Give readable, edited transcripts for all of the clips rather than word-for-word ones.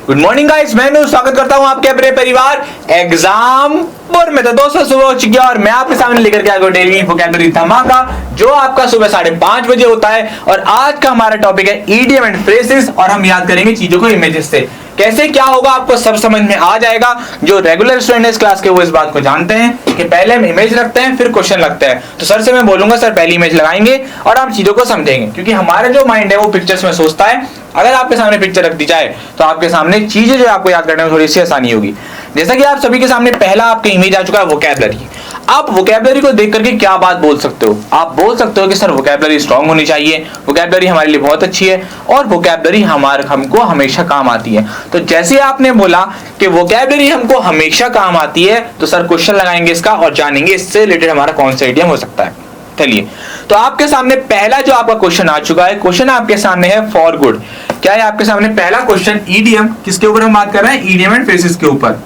Good morning guys, मैं स्वागत करता हूं आपके अपने परिवार एग्जाम पर में। तो दोस्तों सुबह हो चुकी है और मैं आपके सामने लेकर के आया डेली वोकैबुलरी धमाका जो आपका सुबह 5:30 बजे होता है। और आज का हमारा टॉपिक है ईडियम एंड फ्रेजेस और हम याद करेंगे चीजों को इमेजेस से। कैसे क्या होगा आपको सब समझ में आ जाएगा। जो रेगुलर स्टूडेंट है इस क्लास के वो इस बात को जानते हैं कि पहले हम इमेज रखते हैं फिर क्वेश्चन लगते हैं। तो सर से मैं बोलूंगा सर पहली इमेज लगाएंगे और आप चीजों को समझेंगे, क्योंकि हमारा जो माइंड है वो पिक्चर्स में सोचता है। अगर आपके सामने पिक्चर रख दी जाए तो आपके सामने चीजें जो आपको याद करने में थोड़ी सी आसानी होगी। जैसा कि आप सभी के सामने पहला आपका इमेज आ चुका है वोकैबुलरी। आप वोकैबुलरी को देख करके क्या बात बोल सकते हो? आप बोल सकते हो कि सर वोकैबुलरी स्ट्रांग होनी चाहिए, वोकैबुलरी हमारे लिए बहुत अच्छी है और वोकैबुलरी हमको हमेशा काम आती है। तो जैसे आपने बोला कि वोकैबुलरी हमको हमेशा काम आती है तो सर क्वेश्चन लगाएंगे इसका और जानेंगे इससे रिलेटेड हमारा कौन सा इडियम हो सकता है। चलिए, तो आपके सामने पहला जो आपका क्वेश्चन आ चुका है, क्वेश्चन आपके सामने है फॉर गुड। क्या है आपके सामने पहला क्वेश्चन? ईडियम किसके ऊपर हम बात कर रहे हैं? ईडियम एंड फ्रेजेस के ऊपर।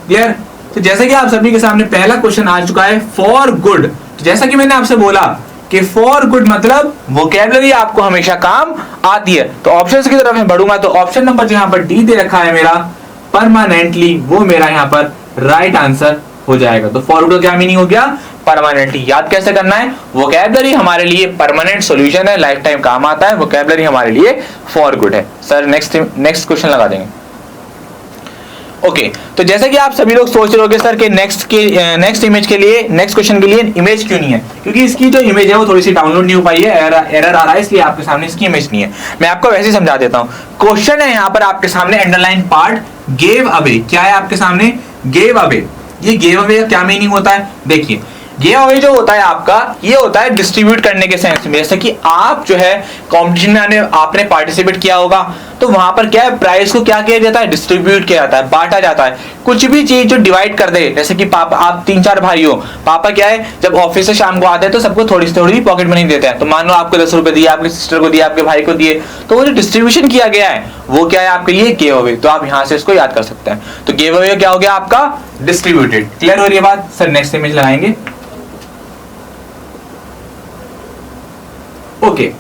क्लियर? तो जैसे कि आप सभी के सामने पहला क्वेश्चन आ चुका है फॉर गुड। तो जैसा कि मैंने आपसे बोला कि फॉर गुड मतलब वोकैबुलरी आपको हमेशा काम आती है। तो ऑप्शंस की तरफ मैं बढ़ूंगा तो ऑप्शन नंबर जो यहां पर डी दे रखा है मेरा परमानेंटली, वो मेरा यहां पर राइट आंसर हो जाएगा। तो फॉर गुड का क्या मीनिंग हो गया? परमानेंटली। याद कैसे करना है? वोकैबुलरी हमारे लिए परमानेंट सॉल्यूशन है, लाइफ टाइम काम आता है। वोकैबुलरी हमारे लिए फॉर गुड है। सर नेक्स्ट क्वेश्चन लगा देंगे। ओके, तो जैसे कि आप सभी लोग सोच रहे होंगे सर के नेक्स्ट इमेज के लिए, नेक्स्ट क्वेश्चन के लिए इमेज क्यों नहीं है? क्योंकि इसकी जो इमेज है वो थोड़ी सी डाउनलोड नहीं हो पाई है, एरर आ रहा है, इसलिए आपके सामने इसकी इमेज नहीं है। मैं आपको वैसे ही समझा देता हूं। क्वेश्चन है यहाँ पर आपके सामने अंडरलाइन पार्ट गेव अवे। क्या है आपके सामने? Gave away. ये गेव अवे का क्या मीनिंग होता है? देखिए, गिव अवे जो होता है आपका, ये होता है डिस्ट्रीब्यूट करने के सेंस में। जैसे कि आप जो है कंपटीशन में आपने पार्टिसिपेट किया होगा तो वहां पर क्या है, प्राइस को क्या किया जाता है? डिस्ट्रीब्यूट किया जाता है, बांटा जाता है। कुछ भी चीज जो डिवाइड कर दे, जैसे कि पापा, आप 3-4 भाई हो, पापा क्या है जब ऑफिस से शाम को आते हैं तो सबको थोड़ी थोड़ी पॉकेट मनी देते हैं। तो मान लो आपको 10 रुपए दिए, आपके सिस्टर को दिए, आपके भाई को दिए, तो वो जो डिस्ट्रीब्यूशन किया गया है वो क्या है आपके लिए? Give away. तो आप यहां से इसको याद कर सकते हैं। तो गिव अवे क्या हो गया आपका? डिस्ट्रीब्यूटेड। क्लियर हो रही है बात? सर नेक्स्ट इमेज लगाएंगे। ओके,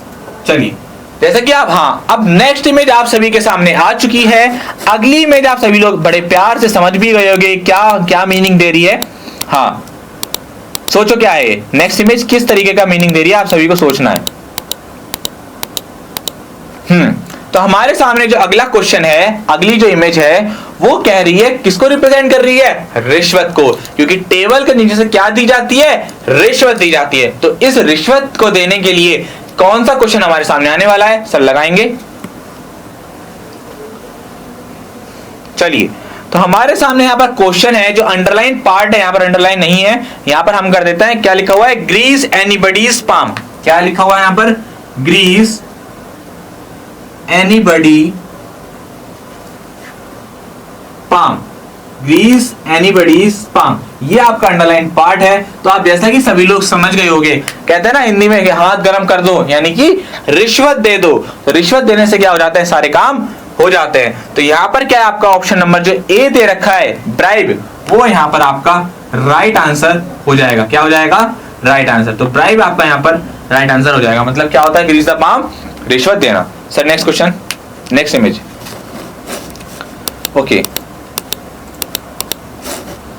चलिए, जैसे कि आप, हाँ, अब नेक्स्ट इमेज आप सभी के सामने आ चुकी है। अगली इमेज आप सभी लोग बड़े प्यार से समझ भी गए होंगे क्या क्या मीनिंग दे रही है। हाँ, सोचो क्या है नेक्स्ट इमेज, किस तरीके का मीनिंग दे रही है, आप सभी को सोचना है। तो हमारे सामने जो अगला क्वेश्चन है, अगली जो इमेज है वो कह रही है, किसको रिप्रेजेंट कर रही है? रिश्वत को। क्योंकि टेबल के नीचे से क्या दी जाती है? रिश्वत दी जाती है। तो इस रिश्वत को देने के लिए कौन सा क्वेश्चन हमारे सामने आने वाला है? सर लगाएंगे। चलिए, तो हमारे सामने यहां पर क्वेश्चन है, जो अंडरलाइन पार्ट है, यहां पर अंडरलाइन नहीं है, यहां पर हम कर देते हैं। क्या लिखा हुआ है? Grease anybody's palm. क्या लिखा हुआ है यहां पर? Grease anybody palm. Grease anybody's palm, ये आपका अंडरलाइन पार्ट है। तो आप जैसा कि सभी लोग समझ गए होंगे, कहते हैं ना हिंदी में कि हाथ गरम कर दो, यानी कि रिश्वत दे दो। तो रिश्वत देने से क्या हो जाता है? सारे काम हो जाते हैं। तो यहां पर क्या है आपका ऑप्शन नंबर जो ए दे रखा है, ब्राइब, वो यहां पर आपका राइट आंसर हो जाएगा। क्या हो जाएगा? Right answer. तो ब्राइब आपका यहां पर राइट आंसर हो जाएगा। मतलब क्या होता है? ग्रीस द पाम, रिश्वत देना। Sir next question, next image. Okay,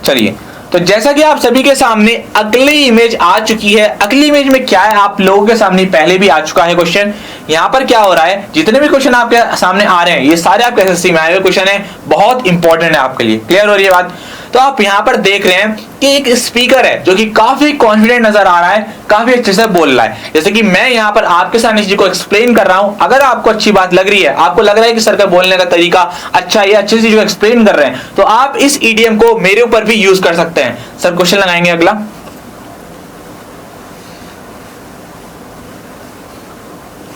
चलिए, तो जैसा कि आप सभी के सामने अगली इमेज आ चुकी है। अगली इमेज में क्या है, आप लोगों के सामने पहले भी आ चुका है क्वेश्चन। यहां पर क्या हो रहा है, जितने भी क्वेश्चन आपके सामने आ रहे हैं ये सारे आपके एसएससी में आए हुए क्वेश्चन है, बहुत इंपॉर्टेंट है आपके लिए। क्लियर हो रही है बात? तो आप यहां पर देख रहे हैं कि एक स्पीकर है जो कि काफी कॉन्फिडेंट नजर आ रहा है, काफी अच्छे से बोल रहा है। जैसे कि मैं यहां पर आपके सामने इस चीज को एक्सप्लेन कर रहा हूं। अगर आपको अच्छी बात लग रही है, आपको लग रहा है कि सर का बोलने का तरीका अच्छा, ये अच्छी चीज को एक्सप्लेन कर रहे हैं, तो आप इस ईडीएम को मेरे ऊपर भी यूज कर सकते हैं। सर क्वेश्चन लगाएंगे अगला।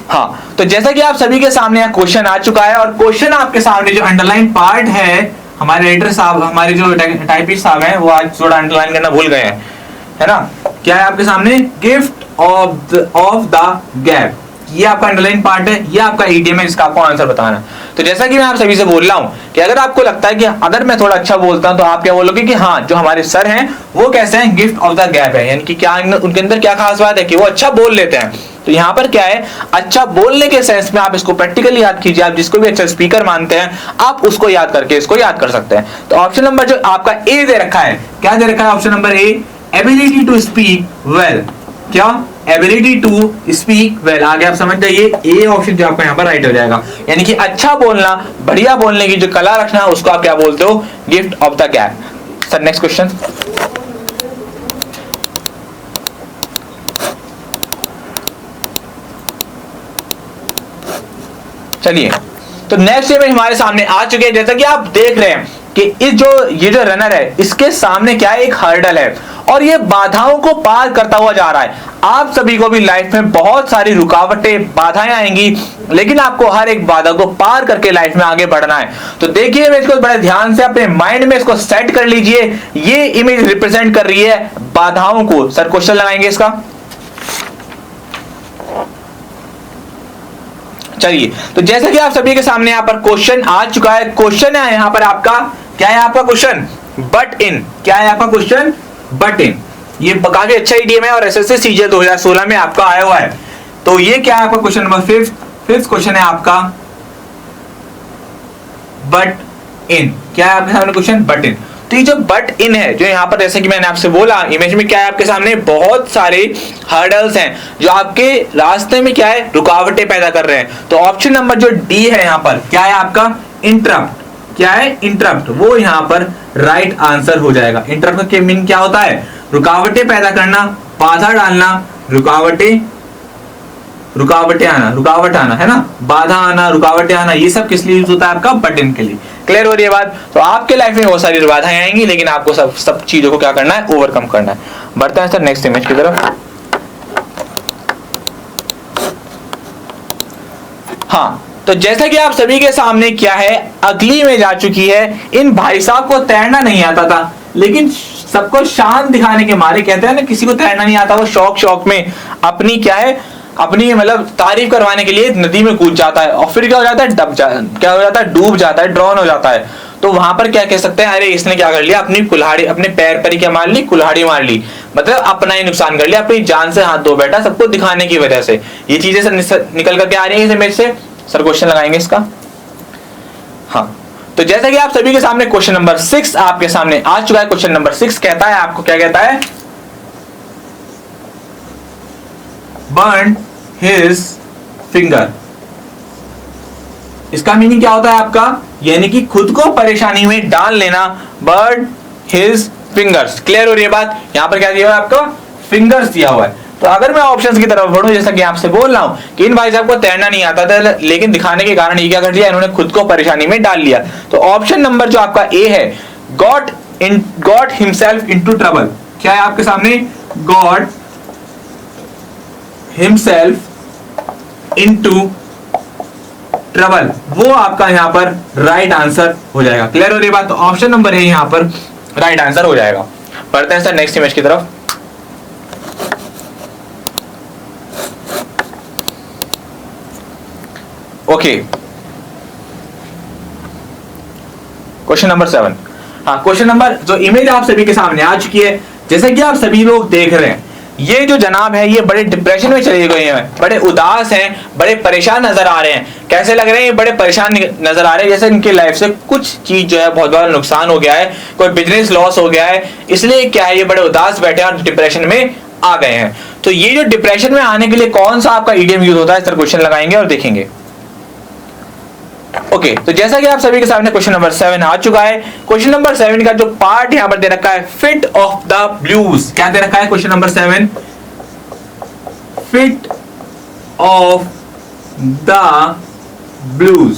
हाँ, तो जैसा कि आप सभी के सामने यह क्वेश्चन आ चुका है और क्वेश्चन आपके सामने जो अंडरलाइन पार्ट है, हमारे एडिटर साहब, हमारे जो टाइपिस्ट साहब हैं वो आज थोड़ा अंडरलाइन करना भूल गए हैं, है ना। क्या है आपके सामने? Gift of the gap. ये आपका अंडरलाइन पार्ट है, ये आपका ईडीएम है, इसका आपको आंसर बताना। तो जैसा कि मैं आप सभी से बोल रहा हूं कि अगर आपको लगता है कि अगर मैं थोड़ा अच्छा बोलता हूं तो आप क्या बोलोगे कि हाँ, जो हमारे सर हैं वो कैसे हैं? गिफ्ट ऑफ द गैप है। यानी कि क्या उनके अंदर क्या खास बात है कि वो अच्छा बोल लेते हैं। तो यहाँ पर क्या है, अच्छा बोलने के सेंस में आप इसको प्रैक्टिकली याद कीजिए। आप जिसको भी अच्छा स्पीकर मानते हैं आप उसको याद करके इसको याद कर सकते हैं। तो ऑप्शन नंबर जो आपका ए दे रखा है, क्या दे रखा है option number A, ability to speak well. क्या, एबिलिटी टू स्पीक वेल। आगे आप समझ जाइए, ए ऑप्शन जो आपका यहाँ पर राइट हो जाएगा। यानी कि अच्छा बोलना, बढ़िया बोलने की जो कला रखना, उसको आप क्या बोलते हो, gift of the gap. Sir next question. चलिए, तो नेक्स्ट इमेज हमारे सामने आ चुके हैं। जैसा कि आप देख रहे हैं कि ये जो रनर है, इसके सामने क्या है, एक हर्डल है और ये बाधाओं को पार करता हुआ जा रहा है। आप सभी को भी लाइफ में बहुत सारी रुकावटें, बाधाएं आएंगी, लेकिन आपको हर एक बाधा को पार करके लाइफ में आगे बढ़ना है। तो देखिए इमेज को बड़े ध्यान से अपने माइंड में इसको सेट कर लीजिए। ये इमेज रिप्रेजेंट कर रही है बाधाओं को। सर क्वेश्चन लगाएंगे इसका। चलिए, तो जैसा कि आप सभी के सामने यहाँ पर क्वेश्चन आ चुका है। क्वेश्चन है यहाँ पर आपका, क्या है आपका क्वेश्चन, बट इन। क्या है आपका क्वेश्चन, बट इन। ये काफी अच्छा ईडीएम है और एसएससी सीजीएल 2016 में आपका आया हुआ है। तो ये क्या है आपका क्वेश्चन नंबर फिफ्थ क्वेश्चन है आपका, बट इन। क्या है आपके सामने क्वेश्चन, बट इन। तो ये जो बट इन है, जो यहाँ पर जैसे कि मैंने आपसे बोला, इमेज में क्या है आपके सामने, बहुत सारे हर्डल्स हैं जो आपके रास्ते में क्या है, रुकावटें पैदा कर रहे हैं। तो ऑप्शन नंबर जो डी है यहाँ पर, क्या है आपका, इंटरप्ट। क्या है, इंटरप्ट। वो यहाँ पर राइट आंसर हो जाएगा। इंटरप्ट का मीन क्या होता है, रुकावटें पैदा करना, बाधा डालना, रुकावटें आना, रुकावट आना, है ना, बाधा आना, रुकावटें आना, ये सब किस लिए यूज होता है आपका, बट इन के लिए। क्लियर हो रही है बात। तो आपके लाइफ में बहुत सारी बाधाएं आएंगी, लेकिन आपको सब चीजों को क्या करना है, ओवरकम करना है। बढ़ते हैं सर नेक्स्ट इमेज की तरफ। हाँ, तो जैसा कि आप सभी के सामने क्या है, अगली इमेज आ चुकी है। इन भाई साहब को तैरना नहीं आता था, लेकिन सबको शान दिखाने के मारे, कहते हैं ना किसी को तैरना नहीं आता, वो शौक में अपनी क्या है, अपनी मतलब तारीफ करवाने के लिए नदी में कूद जाता है और फिर क्या हो जाता है, क्या हो जाता है, डूब जाता है, ड्रॉन हो जाता है। तो वहां पर क्या कह सकते हैं, अरे इसने क्या कर लिया, अपनी कुल्हाड़ी, अपने पैर पर ही क्या मार ली, कुल्हाड़ी मार ली, मतलब अपना ही नुकसान कर लिया, अपनी जान से हाथ धो बैठा सबको दिखाने की वजह से। ये चीजें सर निकल करके आ रही है इस इमेज से। सर क्वेश्चन लगाएंगे इसका। हाँ, तो जैसा कि आप सभी के सामने क्वेश्चन नंबर 6 आपके सामने आ चुका है। क्वेश्चन नंबर 6 कहता है आपको, क्या कहता है, बर्न हिज फिंगर। इसका मीनिंग क्या होता है आपका, यानी कि खुद को परेशानी में डाल लेना, बर्न हिज फिंगर्स। क्लियर हो रही है बात। यहां पर क्या दिया हुआ है आपका, फिंगर्स दिया हुआ है। तो अगर मैं ऑप्शंस की तरफ बढ़ूं, जैसा कि आपसे बोल रहा हूं कि इन भाई साहब को तैरना नहीं आता था, लेकिन दिखाने के कारण ये क्या कर दिया, इन्होंने खुद को परेशानी में डाल लिया। तो ऑप्शन नंबर जो आपका ए है, गॉट हिमसेल्फ इनटू ट्रबल। क्या है आपके सामने, गॉट हिमसेल्फ इनटू ट्रबल, वो आपका यहां पर राइट आंसर हो जाएगा। क्लियर हो रही बात। तो ऑप्शन नंबर ए यहां पर राइट आंसर हो जाएगा। बढ़ते हैं सर नेक्स्ट इमेज की तरफ। Okay, question number 7। हाँ, क्वेश्चन नंबर, जो इमेज आप सभी के सामने आ चुकी है, जैसे कि आप सभी लोग देख रहे हैं, ये जो जनाब है ये बड़े डिप्रेशन में चले गए हैं, बड़े उदास हैं, बड़े परेशान नजर आ रहे हैं। कैसे लग रहे हैं, ये बड़े परेशान नजर आ रहे हैं, जैसे इनके लाइफ से कुछ चीज जो है बहुत बड़ा नुकसान हो गया है, कोई बिजनेस लॉस हो गया है, इसलिए क्या है, ये बड़े उदास बैठे हैं और डिप्रेशन में आ गए हैं। तो ये जो डिप्रेशन में आने के लिए कौन सा आपका ईडीएम यूज होता है, इस तरह क्वेश्चन लगाएंगे और देखेंगे। ओके, तो जैसा कि आप सभी के सामने क्वेश्चन नंबर 7 आ चुका है। क्वेश्चन नंबर 7 का जो पार्ट यहां पर दे रखा है, फिट ऑफ द ब्लूज। क्या दे रखा है question number 7, fit of the blues.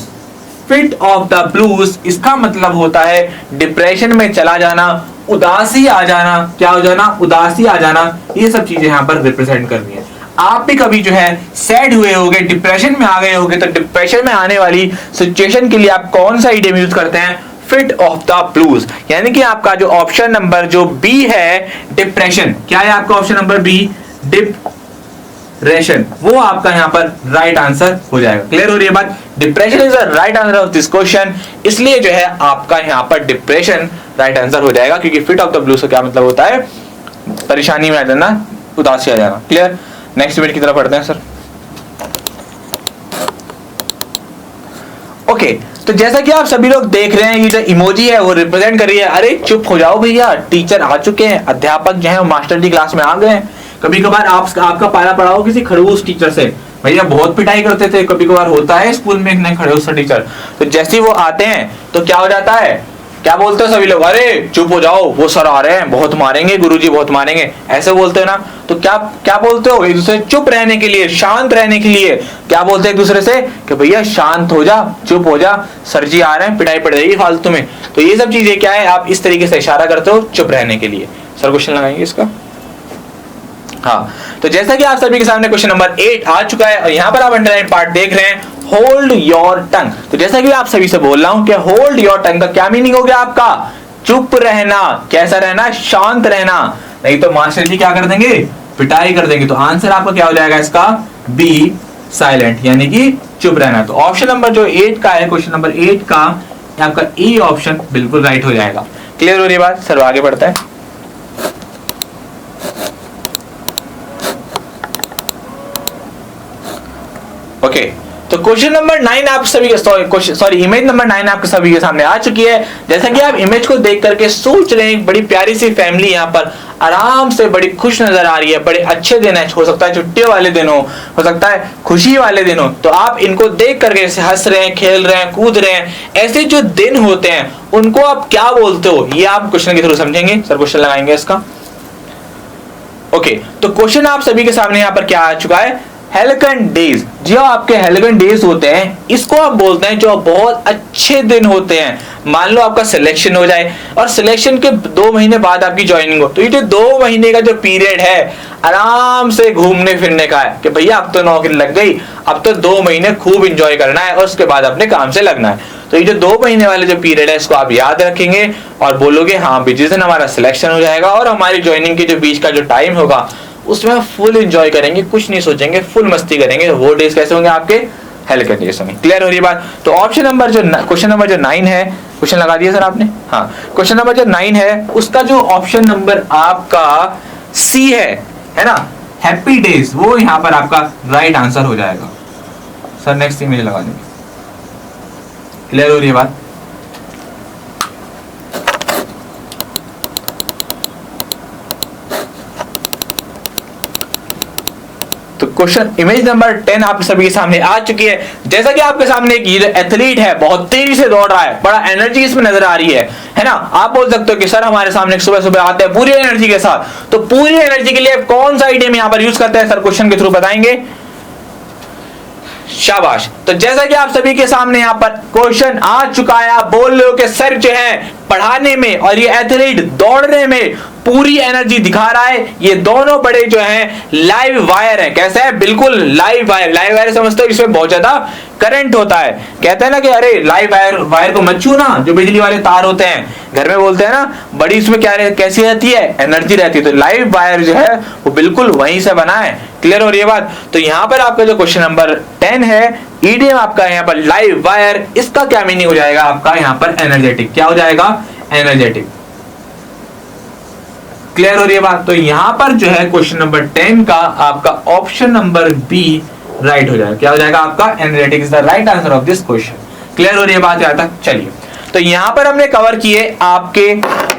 Fit of the blues, इसका मतलब होता है डिप्रेशन में चला जाना, उदासी आ जाना। क्या हो जाना, उदासी आ जाना। ये सब चीजें यहां पर रिप्रेजेंट कर रही है। आप भी कभी जो है सैड हुए होगे, डिप्रेशन में आ गए होगे, तो डिप्रेशन में आने वाली सिचुएशन के लिए आप कौन सा ईडीएम यूज करते हैं, फिट ऑफ द ब्लूज। यानी कि आपका जो ऑप्शन नंबर जो बी है, डिप्रेशन। क्या है आपका ऑप्शन नंबर बी, डिप्रेशन, वो आपका यहां पर राइट आंसर हो जाएगा। क्लियर हो रही है बात। Depression is the right answer of this question, इसलिए जो है आपका यहां पर डिप्रेशन राइट आंसर हो जाएगा, क्योंकि फिट ऑफ द ब्लूज का क्या मतलब होता है, परेशानी में आ जाना, उदासी आ जाना। क्लियर। नेक्स्ट इमेज की तरफ बढ़ते हैं सर। तो जैसा कि आप सभी लोग देख रहे हैं, ये जो इमोजी है वो रिप्रेजेंट कर रही है, अरे चुप हो जाओ भैया, टीचर आ चुके हैं, अध्यापक जो है वो मास्टर जी क्लास में आ गए हैं। कभी कभार आपका पाला पड़ा हो किसी खड़ूस टीचर से, भैया बहुत पिटाई करते थे, कभी कभार होता है स्कूल में एक नए खड़ूस टीचर, तो जैसे ही वो आते हैं तो क्या हो जाता है, क्या बोलते हो सभी लोग, अरे चुप हो जाओ, वो सर आ रहे हैं, बहुत मारेंगे गुरुजी, बहुत मारेंगे, ऐसे बोलते हो ना। तो क्या क्या बोलते हो एक दूसरे, चुप रहने के लिए, शांत रहने के लिए क्या बोलते हैं एक दूसरे से कि भैया शांत हो जा, चुप हो जा, सर जी आ रहे हैं, पिटाई पड़ जाएगी फालतू में। तो ये सब चीजें क्या है, आप इस तरीके से इशारा करते हो चुप रहने के लिए। सर क्वेश्चन लगाएंगे इसका। हाँ, तो जैसा कि आप सभी के सामने क्वेश्चन नंबर 8 आ चुका है और यहाँ पर आप अंडरलाइन पार्ट देख रहे हैं, होल्ड योर टंग। तो जैसा कि आप सभी से बोल रहा हूं कि होल्ड योर टंग का क्या मीनिंग हो गया आपका, चुप रहना, कैसा रहना, शांत रहना, नहीं तो मास्टर जी क्या कर देंगे, पिटाई कर देंगे। तो आंसर आपका क्या हो जाएगा इसका, बी साइलेंट, यानी कि चुप रहना। तो ऑप्शन नंबर जो 8 का है, क्वेश्चन नंबर 8 का आपका ए ऑप्शन बिल्कुल राइट हो जाएगा। क्लियर हो रही बात, सर आगे बढ़ता है। ओके, तो क्वेश्चन नंबर 9 आप सभी सॉरी इमेज नंबर 9 आपके सभी के सामने आ चुकी है। जैसा कि आप इमेज को देख करके सोच रहे हैं, बड़ी प्यारी सी फैमिली यहाँ पर आराम से बड़ी खुश नजर आ रही है, बड़े अच्छे दिन है, हो सकता है छुट्टी वाले दिन हो सकता है खुशी वाले दिन हो, तो आप इनको देख करके हंस रहे हैं, खेल रहे हैं, कूद रहे हैं, ऐसे जो दिन होते हैं उनको आप क्या बोलते हो, ये आप क्वेश्चन के थ्रू समझेंगे। सर क्वेश्चन लगाएंगे इसका। ओके, तो क्वेश्चन आप सभी के सामने यहाँ पर क्या आ चुका है, हेलिकन डेज। जो आपके हेलिकन डेज होते हैं इसको आप बोलते हैं जो बहुत अच्छे दिन होते हैं। मान लो आपका सिलेक्शन हो जाए और सिलेक्शन के 2 महीने बाद आपकी ज्वाइनिंग हो, तो ये जो 2 महीने का जो पीरियड है आराम से घूमने फिरने का है कि भैया अब तो नौकरी लग गई, अब तो 2 महीने खूब इंजॉय करना है और उसके बाद अपने काम से लगना है। तो ये जो 2 महीने वाले जो पीरियड है इसको आप याद रखेंगे और बोलोगे हाँ जिस दिन हमारा सिलेक्शन हो जाएगा और हमारी ज्वाइनिंग के जो बीच का जो टाइम होगा उसमें हम फुल एंजॉय करेंगे, कुछ नहीं सोचेंगे, फुल मस्ती करेंगे। वो डेज कैसे होंगे आपके, हेलिकन डेज होंगे। क्लियर हो रही बात। तो ऑप्शन नंबर जो क्वेश्चन नंबर जो 9 है, क्वेश्चन लगा दिया सर आपने, हाँ क्वेश्चन नंबर जो 9 है उसका जो ऑप्शन नंबर आपका सी है ना, हैप्पी डेज, वो यहाँ पर आपका राइट आंसर हो जाएगा। सर नेक्स्ट इमेज लगा देंगे। क्लियर हो रही है बात। तो क्वेश्चन इमेज नंबर 10 आप सभी के सामने आ चुकी है। जैसा कि आपके सामने एक ये एथलीट है, बहुत तेजी से दौड़ रहा है, बड़ा एनर्जी इसमें नजर आ रही है ना। आप बोल सकते हो कि सर हमारे सामने सुबह सुबह आते हैं पूरी एनर्जी के साथ, तो पूरी एनर्जी के लिए कौन सा आइडियम यहां पर यूज करते हैं, सर क्वेश्चन के थ्रू बताएंगे। शाबाश। तो जैसा कि आप सभी के सामने यहाँ पर क्वेश्चन आ चुका है, आप बोल रहे हो कि सर जो है पढ़ाने में और ये एथलीट दौड़ने में पूरी एनर्जी दिखा रहा है, ये दोनों बड़े जो हैं लाइव वायर हैं। कैसा है, बिल्कुल लाइव वायर। लाइव वायर समझते हो, इसमें बहुत ज्यादा करंट होता है। कहते हैं ना कि अरे लाइव वायर को मत छू ना, जो बिजली वाले तार होते हैं घर में बोलते हैं ना, बड़ी इसमें क्या कैसी रहती है, एनर्जी रहती है। तो लाइव वायर जो है वो बिल्कुल वहीं से बना है। क्लियर हो रही है बात। तो यहाँ पर आपका जो क्वेश्चन नंबर 10 है, ईडीएम आपका यहाँ पर लाइव वायर, इसका क्या मीनिंग हो जाएगा आपका यहाँ पर एनर्जेटिक। क्या हो जाएगा, एनर्जेटिक। क्लियर हो रही है बात। तो यहां पर जो है क्वेश्चन नंबर 10 का आपका ऑप्शन नंबर बी राइट हो जाएगा। क्या हो जाएगा आपका, energetic is the right answer of this question. Clear हो रही है बात यहाँ तक। चलिए, तो यहां पर हमने कवर किए आपके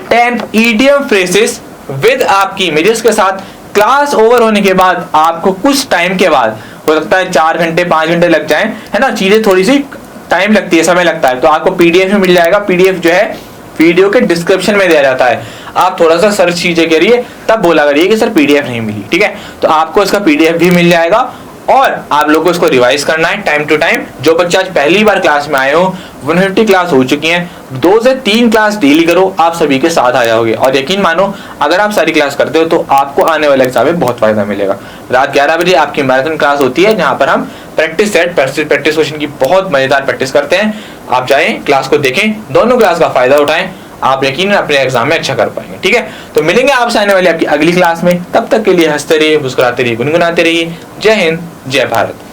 10 ईडीएम फ्रेजेस विद आपकी इमेजेस के साथ। क्लास ओवर होने के बाद आपको कुछ टाइम के बाद, हो सकता है 4 घंटे 5 घंटे लग जाए, है ना, चीजें थोड़ी सी टाइम लगती है, समय लगता है, तो आपको पीडीएफ में मिल जाएगा। पीडीएफ जो है वीडियो के डिस्क्रिप्शन में दिया जाता है, आप थोड़ा सा सर्च कीजिए करिए, तब बोला करिए कि सर पीडीएफ नहीं मिली। ठीक है, तो आपको इसका पीडीएफ भी मिल जाएगा और आप लोगों को इसको रिवाइज करना है टाइम टू टाइम। जो बच्चे आज पहली बार क्लास में आए हो, 150 क्लास हो चुकी हैं, 2 से 3 क्लास डेली करो, आप सभी के साथ आ जाओगे। और यकीन मानो अगर आप सारी क्लास करते हो तो आपको आने वाले एग्जाम में बहुत फायदा मिलेगा। रात 11 बजे आपकी मैराथन क्लास होती है, जहां पर हम प्रैक्टिस सेट प्रैक्टिस क्वेश्चन की बहुत मजेदार प्रैक्टिस करते हैं। आप जाएं, क्लास को देखें, दोनों क्लास का फायदा उठाएं, आप यकीन अपने एग्जाम में अच्छा कर पाएंगे। ठीक है, तो मिलेंगे आपसे आने वाली आपकी अगली क्लास में। तब तक के लिए हंसते रहिए, मुस्कुराते रहिए, गुनगुनाते रहिए। जय हिंद, जय भारत।